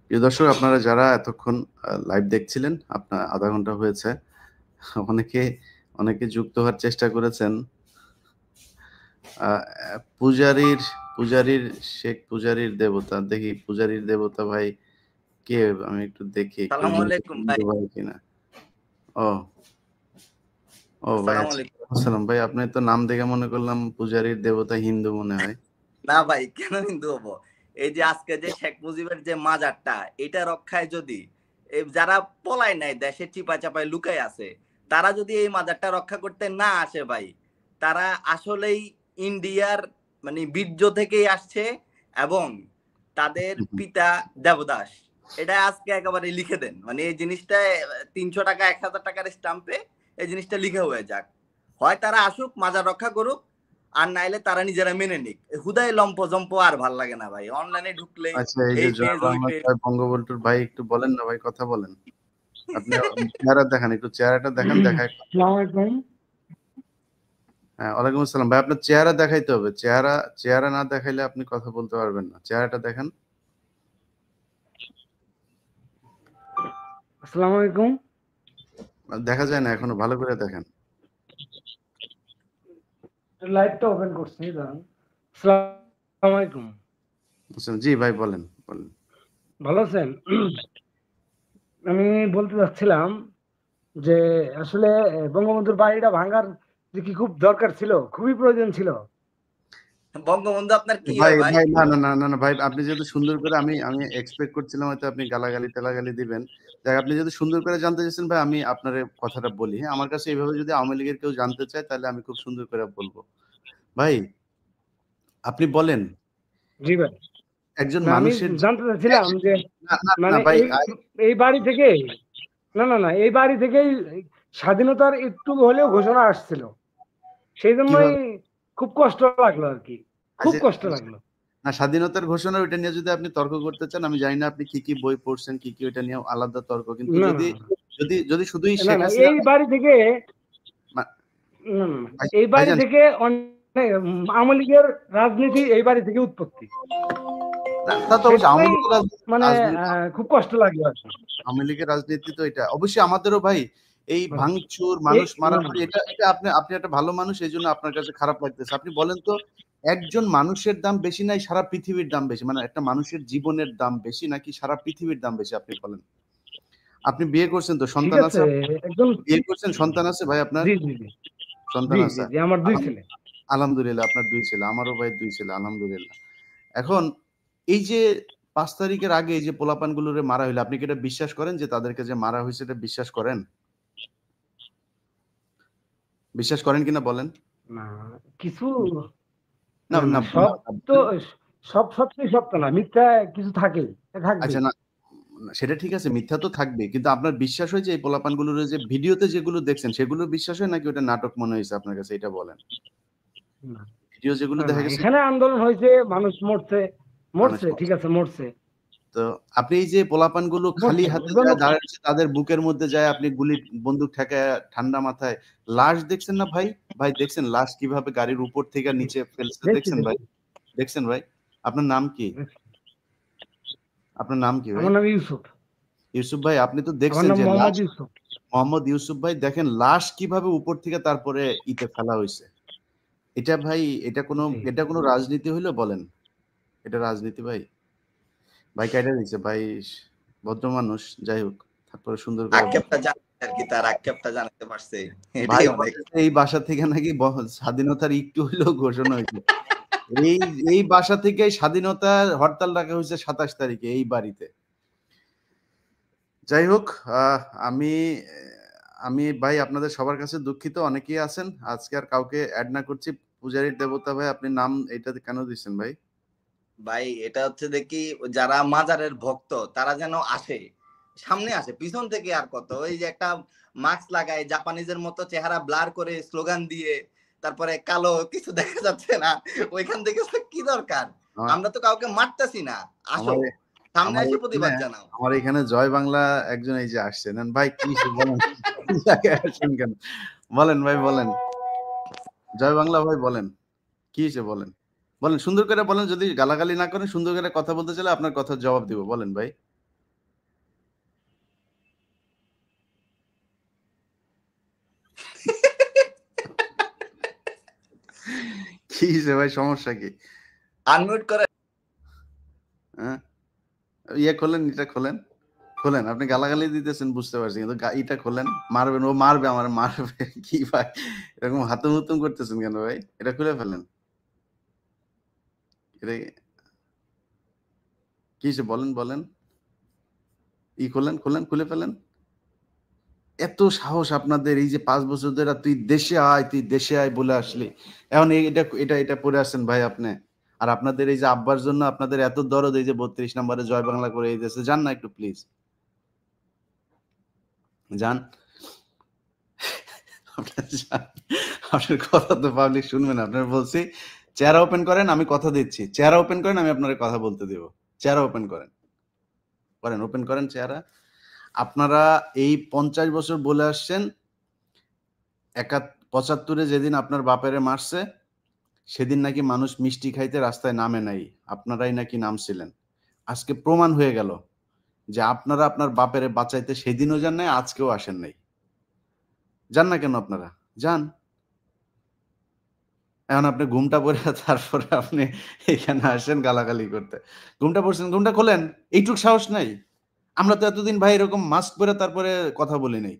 প্রিয় দর্শক, আপনারা যারা এতক্ষণ লাইভ দেখছিলেন, আপনার আধা ঘন্টা হয়েছে, অনেকে যুক্ত হওয়ার চেষ্টা করেছেন। পূজারীর শেখ পূজারীর দেবতা, দেখি পূজারীর দেবতা ভাই কে, আমি একটু দেখি ভাই কিনা। ও ভাই, আসসালাম ভাই, আপনি তো নাম দেখে মনে করলাম পূজারীর দেবতা হিন্দু মনে হয়। না ভাই, কেন হিন্দু হবো? এই যে আজকে যে শেখ মুজিবের যে মাজারটা, এটা রক্ষায় যদি যারা পলায় নাই, দেশে চিপায় চাপায় লুকায় আছে, তারা যদি এই মাজারটা রক্ষা করতে না আসে ভাই, তারা আসলেই ইন্ডিয়ার মানে বীর্য থেকেই আসছে এবং তাদের পিতা দেবদাস। এটা আজকে একেবারে লিখে দেন, মানে এই জিনিসটা 300 টাকা 1000 টাকার স্টাম্পে এই জিনিসটা লিখে হয়ে যাক। হয় তারা আসুক মাজার রক্ষা করুক, আর নাইলে তারা নিজেরা মেনে নিক। হুদায় লম্প জম্প আর ভাল লাগে না ভাই, অনলাইনে ঢুকলেই আচ্ছা, এই যে এই জয় পেজ ওই বাংলা পেজ। জয় বঙ্গবন্ধুর ভাই একটু বলেন না ভাই, কথা বলেন। আপনি চেহারা দেখান, একটু চেহারাটা দেখান, দেখায়। হ্যাঁ, ওয়ালাইকুম আসসালাম ভাই, আপনার চেহারা দেখাইতে হবে। চেহারা না দেখাইলে আপনি কথা বলতে পারবেন না। চেহারাটা দেখান। আসসালামু আলাইকুম। দেখা যায় না এখনো, ভালো করে দেখেন। লাইটটা ওপেন করছি, দাঁড়ান। আসসালামু আলাইকুম। জি ভাই, বলেন বলেন। ভালো আছেন? আমি বলতে চাচ্ছিলাম যে আসলে বঙ্গবন্ধুর বাড়িটা ভাঙার যে কি খুব দরকার ছিল, খুবই প্রয়োজন ছিল। বঙ্গবন্ধু আপনার কি ভাই হয় ভাই? ভাই না না না না না ভাই, আপনি যেহেতু সুন্দর করে, আমি আমি এক্সপেক্ট করছিলাম হয়তো আপনি গালাগালি টালাগালি দিবেন। দেখ, আপনি যেহেতু সুন্দর করে জানতে চাইছেন ভাই, আমি আপনার কথাটা বলি। হ্যাঁ, আমার কাছে এইভাবে যদি আওয়ামী লীগের কেউ জানতে চায় তাহলে আমি খুব সুন্দর করে বলবো। ভাই আপনি বলেন, জি ভাই। একজন না, আমি মানুষের জানতে চাচ্ছিলাম যে না না না মানে ভাই, এই বাড়ি থেকে এই বাড়ি থেকেই স্বাধীনতার একটু হলেও ঘোষণা আসছিল, সেই জন্যই কিভাবে? খুব কষ্ট লাগলো আর কি, খুব আচ্ছা, কষ্ট লাগলো। না, স্বাধীনতার ঘোষণা ওইটা নিয়ে যদি আপনি তর্ক করতে চান, আমি জানি না আপনি কি কি বই পড়ছেন, কি কি, ওইটা নিয়ে আলাদা তর্ক। কিন্তু না যদি না যদি যদি শুধুই না শেখ না হাসিনা এই বাড়ি থেকে মা- না, না, না, এই বাড়ি ভাইজান, থেকে আওয়ামী লীগের রাজনীতি এই বাড়ি থেকে উৎপত্তি, তা তো অবশ্যই আওয়ামী সেটাই লীগের মানে রাজনীতি, খুব কষ্ট লাগলো আর কি। আওয়ামী লীগের রাজনীতি তো এটা অবশ্যই আমাদেরও ভাই। এই মানে ভাঙচুর, এই মানুষ না, মারামারি, এটা এটা আপনি আপনি একটা ভালো মানুষ, এই জন্য আপনার কাছে খারাপ লাগতেছে। আপনি বলেন তো, একজন মানুষের দাম বেশি নাই সারা পৃথিবীর দাম বেশি? মানে একটা মানুষের জীবনের দাম বেশি নাকি সারা পৃথিবীর দাম বেশি? আপনি বলেন। আপনি বিয়ে করছেন তো, ঠিক সন্তান আছে? আছে একদম। বিয়ে করছেন, সন্তান আছে ভাই আপনার? জি জি জি সন্তান জি জি আছে? জি আমার 2 ছেলে। আলহামদুলিল্লাহ, আপনার 2 ছেলে, আমারও ভাই 2 ছেলে, আলহামদুলিল্লাহ। এখন এই যে 5 তারিখের আগে এই যে পোলাপানগুলোরে মারা হইলো, আপনি কি এটা বিশ্বাস করেন যে তাদেরকে যে মারা হইছে, এটা বিশ্বাস করেন? বিশ্বাস করেন কিনা বলেন? না কিছু না, না না, না সব না, তো সব সত্যি সত্য না, মিথ্যা কিছু থাকেই, থাকবে। আচ্ছা, না, সেটা ঠিক আছে, মিথ্যা তো থাকবে। কিন্তু আপনার বিশ্বাস হয় যে এই পোলাপানগুলোর যে ভিডিওতে যেগুলো দেখছেন সেগুলো বিশ্বাস হয় নাকি ওটা নাটক মনে হইছে আপনার কাছে, এটা বলেন। না ভিডিও যেগুলো না না, দেখা গেছে এখানে আন্দোলন হয়েছে, মানুষ মরছে, মানুষ ঠিক মারছে। আছে মরছে তো আপনি এই যে পোলাপানগুলো খালি মরছে হাতে এজন্য যায় দাঁড়াচ্ছে, তাদের বুকের মধ্যে যায় আপনি গুলি বন্দুক ঠেকায় ঠান্ডা মাথায় লাশ দেখছেন না ভাই? ভাই দেখছেন লাশ কিভাবে গাড়ির উপর থেকে নিচে ফেলছে, দেখছি দেখছেন ভাই? দেখছি দেখছেন ভাই? আপনার নাম কি? দেখছি। আপনার নাম কি ভাই? আমার নাম ইউসুফ। ইউসুফ ভাই, আপনি তো আমার দেখছেন নাম যে লাশ, মোহাম্মদ ইউসুফ। মোহাম্মদ ইউসুফ ভাই, দেখেন লাশ কিভাবে উপর থেকে তারপরে ইতে ফেলা হইছে। এটা ভাই, জি এটা কোনো রাজনীতি হইলো বলেন? এটা রাজনীতি ভাই? ভাই কাইটা দিছে ভাই, ভদ্র মানুষ, যাই হোক, তারপরে সুন্দর করে আক্ষেপটা জানাতে আর কি, তার আক্ষেপটা জানাতে পারছে, ভাই এটাই অনেক। বলতেছে এই বাসা থেকে নাকি স্বাধীনতার একটু হইলেও ঘোষণা হয়েছে। এই এই বাসা থেকে স্বাধীনতার হরতাল ডাকা হয়েছে 27 তারিখে এই বাড়িতে। যাই হোক, আমি আমি ভাই আপনাদের সবার কাছে দুঃখিত, অনেকেই আছেন, আজকে আর কাউকে অ্যাড না করছি। পূজারীর দেবতা ভাই, আপনি নাম এটা কেন দিচ্ছেন ভাই? ভাই এটা হচ্ছে দেখি যারা মাজারের ভক্ত তারা যেন আসে, সামনে আসে, পিছন থেকে আর কত, ওই যে একটা মাস্ক লাগায় জাপানিজের মতো চেহারা ব্লার করে স্লোগান দিয়ে তারপরে কালো কিছু দেখা যাচ্ছে না, ওইখান থেকে কি দরকার? আমার আমরা তো কাউকে মারতাছি না, আসো আমার সামনে আমার এসে এখানে প্রতিবাদ জানাও। আমার এখানে জয় বাংলা একজন এই যে আসছেন, ভাই কি বলেন? কি জায়গায় আসছেন কেন? বলেন ভাই, বলেন। জয় বাংলা ভাই বলেন, কি হয়েছে বলেন? বলেন সুন্দর করে বলেন, যদি গালাগালি না করেন, সুন্দর করে কথা বলতে চাইলে আপনার কথার জবাব দিব, বলেন ভাই। কি হয়েছে ভাই, সমস্যা কি? আনমিউট করে হ্যাঁ, ইয়ে খোলেন, এটা খোলেন, খোলেন। আপনি গালাগালি দিতেছেন বুঝতে পারছি, কিন্তু ইটা খোলেন। মারবেন, ও মারবে, আমার মারবে। কি ভাই এরকম হাতুম হুতুম করতেছেন কেন ভাই? এটা খুলে ফেলেন। এটা কি হয়েছে বলেন, বলেন। খোলেন, খোলেন, খুলে ফেলেন। এত সাহস আপনাদের, এই যে 5 বছর ধরে তুই দেশে আয় বলে আসলি, এখন এটা পড়ে আসছেন ভাই আপনি। আর আপনাদের এই যে আব্বার জন্য আপনাদের এত দরদ, এই যে 32 নম্বরে জয় বাংলা করে এই দেশে যান না একটু প্লিজ, যান। আপনার কথা তো পাবলিক শুনবেন। আপনার বলছি চেহারা ওপেন করেন, আমি কথা দিচ্ছি, চেহারা ওপেন করেন, আমি আপনার কথা বলতে দেব। চেহারা ওপেন করেন, ওপেন করেন চেহারা। আপনারা এই 50 বছর বলে আসছেন 75-এ যেদিন আপনার বাপেরে মারছে সেদিন নাকি মানুষ মিষ্টি খাইতে রাস্তায় নামে নাই, আপনারাই নাকি নামছিলেন। আজকে প্রমাণ হয়ে গেল যে আপনারা আপনার বাপেরে বাঁচাইতে সেদিনও যান নাই, আজকেও আসেন নাই। যান না কেন আপনারা? যান। এখন আপনি ঘুমটা পড়ে তারপরে আপনি এখানে আসেন গালাগালি করতে। ঘুমটা পড়ছেন, ঘুমটা খোলেন, এইটুক সাহস নাই? আমরা তো এতদিন ভাই এরকম মাস্ক পরে তারপরে কথা বলি নাই,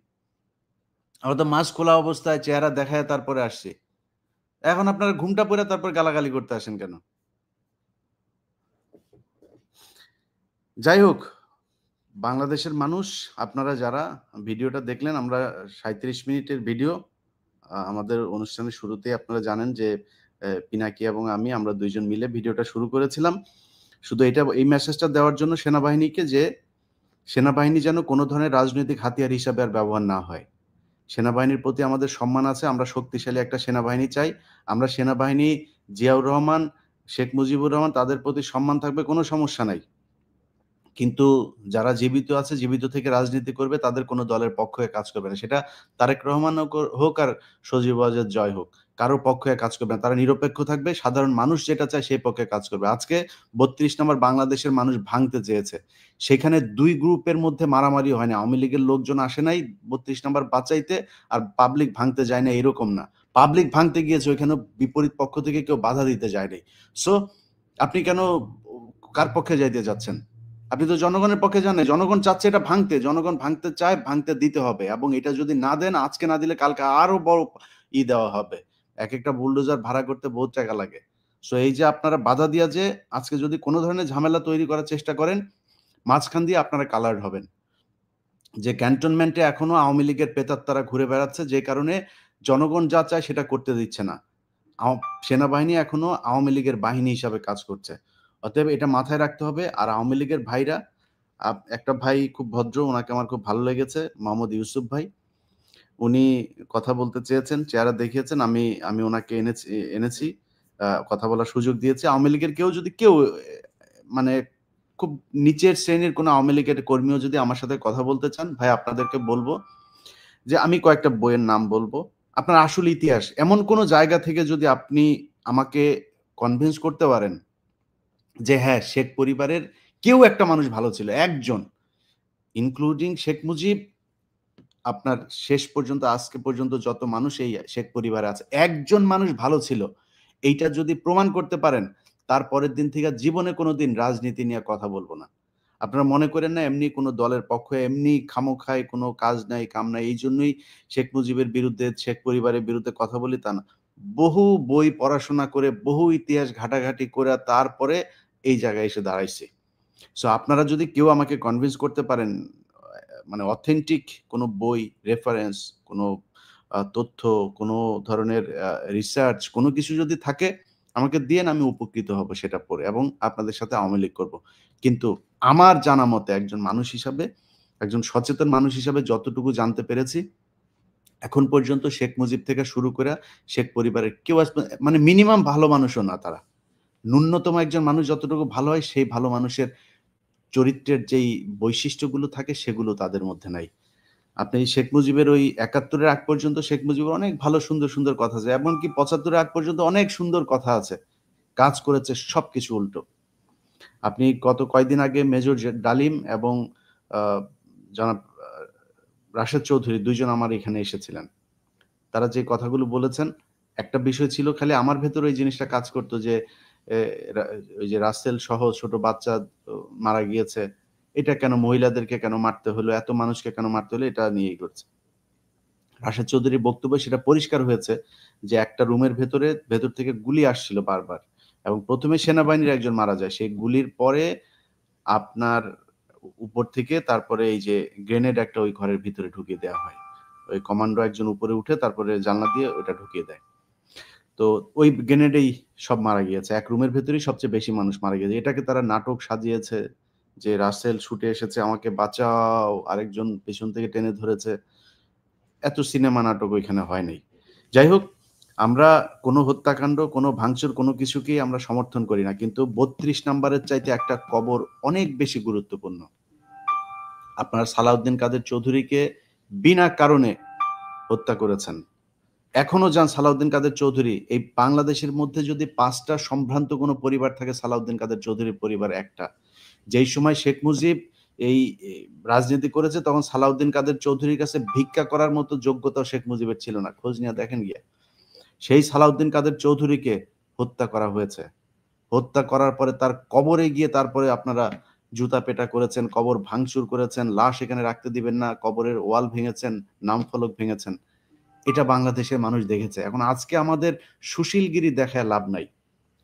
আমরা তো মাস্ক খোলা অবস্থায় চেহারা দেখায় তারপরে আসছি। এখন আপনারা ঘুমটা পরে তারপর গালাগালি করতে আসেন কেন? যাই হোক, বাংলাদেশের মানুষ, আপনারা যারা ভিডিওটা দেখলেন, আমরা 37 মিনিটের ভিডিও, আমাদের অনুষ্ঠানের শুরুতেই আপনারা জানেন যে পিনাকি এবং আমরা দুইজন মিলে ভিডিওটা শুরু করেছিলাম শুধু এই মেসেজটা দেওয়ার জন্য সেনাবাহিনীকে, যে সেনাবাহিনী যেন কোনো ধরনের রাজনৈতিক হাতিয়ার হিসাবে আর ব্যবহার না হয়। সেনাবাহিনীর প্রতি আমাদের সম্মান আছে, আমরা শক্তিশালী একটা সেনাবাহিনী চাই। আমরা সেনাবাহিনী, জিয়াউর রহমান, শেখ মুজিবুর রহমান, তাদের প্রতি সম্মান থাকবে, কোনো সমস্যা নাই। কিন্তু যারা জীবিত আছে, জীবিত থেকে রাজনীতি করবে, তাদের কোনো দলের পক্ষে কাজ করবে না। সেটা তারেক রহমান হোক আর সজীব ওয়াজেদ জয় হোক, কারোর পক্ষে কাজ করবে না। তারা নিরপেক্ষ থাকবে, সাধারণ মানুষ যেটা চায় সেই পক্ষে কাজ করবে। আজকে 32 নম্বর বাংলাদেশের মানুষ ভাঙতে চেয়েছে, সেখানে 2 গ্রুপের মধ্যে মারামারি হয় না। আওয়ামী লীগের লোকজন আসে নাই 32 নম্বর বাঁচাইতে, আর পাবলিক ভাঙতে যায় না, এরকম না। পাবলিক ভাঙতে গিয়েছে, ওইখানে বিপরীত পক্ষ থেকে কেউ বাধা দিতে যায় নাই। সো আপনি কেন কার পক্ষে যাইতে যাচ্ছেন? আপনি তো জনগণের পক্ষে যান। জনগণ চাচ্ছে এটা ভাঙতে, জনগণ ভাঙতে চায়, ভাঙতে দিতে হবে। এবং এটা যদি না দেন, আজকে না দিলে কালকে আরো বড় দেওয়া হবে। এক একটা বুলডোজার ভাড়া করতে বহুত টাকা লাগে। সো এই যে আপনারা বাধা দিয়া যে আজকে যদি কোনো ধরনের ঝামেলা তৈরি করার চেষ্টা করেন, মাঝখান দিয়ে আপনারা কালার্ড হবেন। যে ক্যান্টনমেন্টে এখনো আওয়ামী লীগের প্রেতাত্মারা ঘুরে বেড়াচ্ছে, যে কারণে জনগণ যা চায় সেটা করতে দিচ্ছে না। সেনাবাহিনী এখনো আওয়ামী লীগের বাহিনী হিসাবে কাজ করছে। অতএব এটা মাথায় রাখতে হবে। আর আওয়ামী লীগের ভাইরা, একটা ভাই খুব ভদ্র, ওনাকে আমার খুব ভালো লেগেছে, মোহাম্মদ ইউসুফ ভাই। উনি কথা বলতে চেয়েছেন, চেহারা দেখিয়েছেন, আমি ওনাকে এনেছি, কথা বলার সুযোগ দিয়েছি। আওয়ামী লীগের কেউ মানে খুব নিচের শ্রেণীর কোনো আওয়ামী লীগের কর্মীও যদি আমার সাথে কথা বলতে চান, ভাই আপনাদেরকে বলবো যে আমি কয়েকটা বইয়ের নাম বলবো। আপনার আসল ইতিহাস, এমন কোনো জায়গা থেকে যদি আপনি আমাকে কনভিন্স করতে পারেন যে হ্যাঁ, শেখ পরিবারের কেউ একটা মানুষ ভালো ছিল, একজন, ইনক্লুডিং শেখ মুজিব, আপনার শেষ পর্যন্ত আজকে পর্যন্ত যত মানুষ এই শেখ পরিবারে আছে, একজন মানুষ ভালো ছিল, এইটা যদি প্রমাণ করতে পারেন, তারপরের দিন থেকে জীবনে কোনোদিন রাজনীতি নিয়ে কথা বলবো না। আপনারা মনে করেন না এমনি কোনো দলের পক্ষে এমনি খামোখায় কোনো কাজ নাই, কাম নাই, এই জন্যই শেখ মুজিবের বিরুদ্ধে, শেখ পরিবারের বিরুদ্ধে কথা বলি, তা না। বহু বই পড়াশোনা করে, বহু ইতিহাস ঘাটাঘাটি করে তারপরে এই জায়গায় এসে দাঁড়াইছে। সো আপনারা যদি কেউ আমাকে কনভিন্স করতে পারেন, মানে অথেন্টিক কোনো বই, রেফারেন্স, কোনো তথ্য, কোনো ধরনের রিসার্চ, কোনো কিছু যদি থাকে আমাকে দিয়েন, আমি উপকৃত হব সেটা পড়ে, এবং আপনাদের সাথে আওয়ামী লীগ করবো। কিন্তু আমার জানা মতে, একজন মানুষ হিসাবে, একজন সচেতন মানুষ হিসাবে যতটুকু জানতে পেরেছি, এখন পর্যন্ত শেখ মুজিব থেকে শুরু করে শেখ পরিবারের কেউ মানে মিনিমাম ভালো মানুষও না তারা। ন্যূনতম একজন মানুষ যতটুকু ভালো হয়, সেই ভালো মানুষের চরিত্রের যেই বৈশিষ্ট্যগুলো থাকে সেগুলো তাদের মধ্যে নাই। আপনি শেখ মুজিবের ওই ৭১-এর আগ পর্যন্ত শেখ মুজিবের অনেক ভালো সুন্দর সুন্দর কথা আছে, এমনকি ৭৫-এর আগ পর্যন্ত অনেক সুন্দর কথা আছে, কাজ করেছে সবকিছু উল্টো। আপনি গত কয়েকদিন আগে মেজর ডালিম এবং জনাব রাশেদ চৌধুরী দুইজন আমার এখানে এসেছিলেন। তারা যে কথাগুলো বলেছেন, একটা বিষয় ছিল খালি আমার ভেতরে এই জিনিসটা কাজ করতো যে ওই যে রাসেল সহ ছোট বাচ্চা মারা গিয়েছে, এটা কেন, মহিলাদেরকে কেন মারতে হলো, এত মানুষকে কেন মারতে হলো, এটা নিয়েই করছে। রাশেদ চৌধুরীর বক্তব্য সেটা পরিষ্কার হয়েছে যে একটা রুমের ভেতর থেকে গুলি আসছিল বারবার, এবং প্রথমে সেনাবাহিনীর একজন মারা যায়, সেই গুলির পরে আপনার উপর থেকে তারপরে এই যে গ্রেনেড একটা ওই ঘরের ভিতরে ঢুকিয়ে দেওয়া হয়। ওই কমান্ডো একজন উপরে উঠে তারপরে জানলা দিয়ে ওটা ঢুকিয়ে দেয়। তো ওই গ্রেনেডেই সব মারা গিয়েছে, এক রুমের ভেতরেই সবচেয়ে বেশি মানুষ মারা গিয়েছে। এটাকে তারা নাটক সাজিয়েছে যে রাসেল ছুটে এসেছে আমাকে বাঁচাও, আরেকজন পেছন থেকে টেনে ধরেছে। এত সিনেমা নাটক ওইখানে হয় নাই। যাই হোক, আমরা কোনো হত্যাকাণ্ড, কোনো ভাঙচুর, কোনো কিছুকেই আমরা সমর্থন করি না, কিন্তু 32 নাম্বারের চাইতে একটা কবর অনেক বেশি গুরুত্বপূর্ণ। আপনার সালাউদ্দিন কাদের চৌধুরীকে বিনা কারণে হত্যা করেছেন। এখনো যান সালাউদ্দিন কাদের চৌধুরী, এই বাংলাদেশের মধ্যে যদি 5টা সম্ভ্রান্ত কোনো পরিবার থাকে, সালাউদ্দিন কাদের চৌধুরীর পরিবার একটা। যেই সময় শেখ মুজিব এই রাজনীতি করেছে তখন সালাউদ্দিন কাদের চৌধুরীর কাছে ভিক্ষা করার মতো যোগ্যতা শেখ মুজিবের ছিল না, খোঁজ নিয়ে দেখেন গিয়ে। সেই সালাউদ্দিন কাদের চৌধুরীকে হত্যা করা হয়েছে। হত্যা করার পরে তার কবরে গিয়ে তারপরে আপনারা জুতা পেটা করেছেন, কবর ভাঙচুর করেছেন, লাশ এখানে রাখতে দিবেন না, কবরের ওয়াল ভেঙেছেন, নাম ফলক ভেঙেছেন। এটা বাংলাদেশের মানুষ দেখেছে। এখন আজকে আমাদের সুশীলগিরি দেখায় লাভ নাই।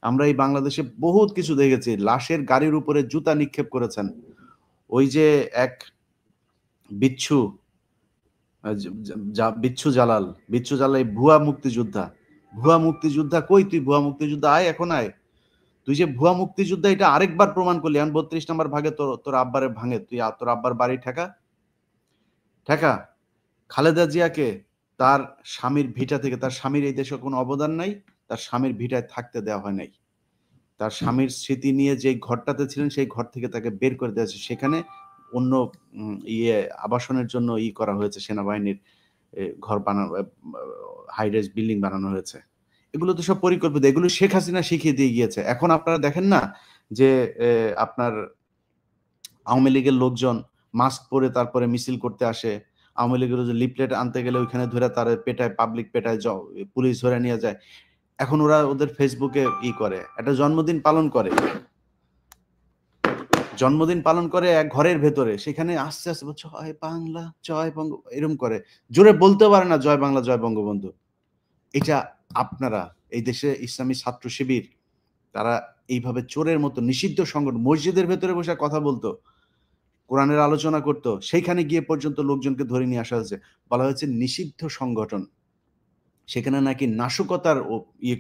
আমরা এই বাংলাদেশে বহুত কিছু দেখেছি। লাশের গাড়ির উপরে জুতা নিক্ষেপ করেছেন। ওই যে এক বিচ্ছু জালাল ভুয়া মুক্তিযোদ্ধা কই তুই? ভুয়া মুক্তিযোদ্ধা আয়, এখন আয়। তুই যে ভুয়া মুক্তিযোদ্ধা এটা আরেকবার প্রমাণ করলি। 32 নম্বর ভাগে তোর আব্বারে ভাঙে, তুই তোর আব্বার বাড়ি ঠেকা। খালেদা জিয়াকে তার স্বামীর ভিটা থেকে, তার স্বামীর এই দেশে কোনো অবদান নাই, তার স্বামীর ভিটায় থাকতে দেওয়া হয় নাই। তার স্বামীর স্মৃতি নিয়ে যে ঘরটাতে ছিলেন সেই ঘর থেকে তাকে বের করে দেওয়া হয়েছে। সেখানে অন্য আবাসনের জন্য করা হয়েছে, সেনাবাহিনীর ঘর বানানো, হাই রাইজ বিল্ডিং বানানো হয়েছে। এগুলো তো সব পরিকল্পিত, এগুলো শেখ হাসিনা শিখিয়ে দিয়ে গিয়েছে। এখন আপনারা দেখেন না যে আপনার আওয়ামী লীগের লোকজন মাস্ক পরে তারপরে মিছিল করতে আসে, আওয়ামী লীগের যে লিফলেট আনতে গেলে ওইখানে ধরে তার পেটায়, পাবলিক পেটায়, পুলিশ ধরে নিয়ে যায়। এখন ওরা ওদের ফেসবুকে করে, একটা জন্মদিন পালন করে এক ঘরের ভেতরে, সেখানে আস্তে আস্তে জয় বাংলা জয় বঙ্গ এরকম করে, জোরে বলতে পারে না জয় বাংলা জয় বঙ্গবন্ধু। এটা আপনারা এই দেশে ইসলামী ছাত্র শিবির তারা এইভাবে চোরের মতো নিষিদ্ধ সংগঠন, মসজিদের ভেতরে বসে কথা বলতো, কোরআনের আলোচনা করতো, সেইখানে গিয়ে পর্যন্ত লোকজনকে ধরে নিয়ে আসা হয়েছে, বলা হয়েছে নিষিদ্ধ সংগঠন। সেখানে নাকি নাশকতার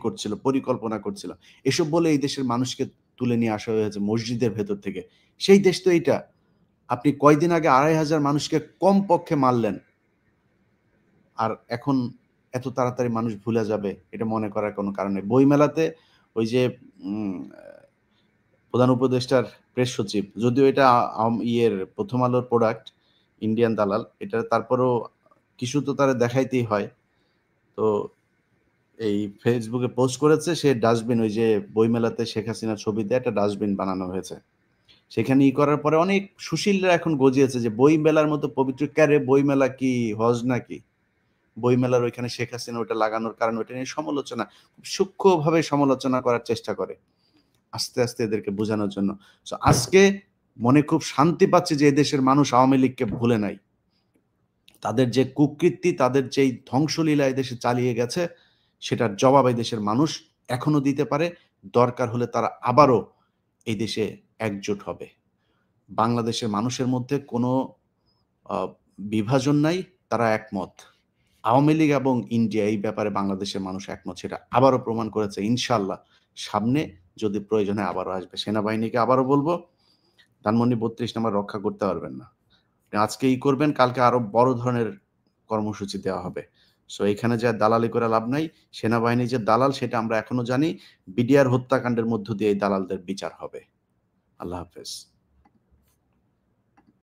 করছিল, পরিকল্পনা করছিল। এসব বলে এই দেশের মানুষকে তুলে নিয়ে আসা হয়েছে মসজিদের ভেতর থেকে। সেই দেশ তো এইটা। আপনি কয়দিন আগে 2500 মানুষকে কম পক্ষে মারলেন, আর এখন এত তাড়াতাড়ি মানুষ ভুলে যাবে এটা মনে করার কোনো কারণে। বইমেলাতে ওই যে প্রধান উপদেষ্টার প্রেস সচিব, যদিও এটা প্রথম আলোর প্রোডাক্ট, ইন্ডিয়ান দালাল, এটা তারপরেও কিছু তো তারা দেখাইতেই হয়। তো এই ফেসবুকে পোস্ট করেছে সে ডাস্টবিন, ওই যে বইমেলাতে শেখ হাসিনার ছবি দিয়ে একটা ডাস্টবিন বানানো হয়েছে। সেখানে করার পরে অনেক সুশীলরা এখন গজিয়েছে যে বইমেলার মতো পবিত্র, ক্যারে বইমেলা কি হজ নাকি? বইমেলার ওইখানে শেখ হাসিনা ওটা লাগানোর কারণ ওইটা নিয়ে সমালোচনা, খুব সূক্ষ্মভাবে সমালোচনা করার চেষ্টা করে আস্তে আস্তে এদেরকে বোঝানোর জন্য। আজকে মনে খুব শান্তি পাচ্ছে যে এদেশের মানুষ আওয়ামী লীগকে ভুলে নাই। তাদের যে কুকৃতি, তাদের যে ধ্বংসলীলা এদেশে চালিয়ে গেছে, সেটার জবাব এই দেশের মানুষ এখনো দিতে পারে। দরকার হলে তারা আবারও এই দেশে একজোট হবে। বাংলাদেশের মানুষের মধ্যে কোনো বিভাজন নাই, তারা একমত। আওয়ামী লীগ এবং ইন্ডিয়া এই ব্যাপারে বাংলাদেশের মানুষ একমত, সেটা আবারও প্রমাণ করেছে। ইনশাল্লাহ সামনে যদি প্রয়োজনে আবারও আসবে। সেনাবাহিনীকে আবারও বলবো, ধানমন্ডি 32 নম্বর রক্ষা করতে পারবেন না, আজকে করবেন, কালকে আরো বড় ধরনের কর্মসূচি দেওয়া হবে। সো এখানে যে দালালি করে লাভ নাই। সেনাবাহিনী যে দালাল সেটা আমরা এখনো জানি। বিডিআর হত্যাকাণ্ডের মধ্য দিয়ে এই দালালদের বিচার হবে। আল্লাহ হাফেজ।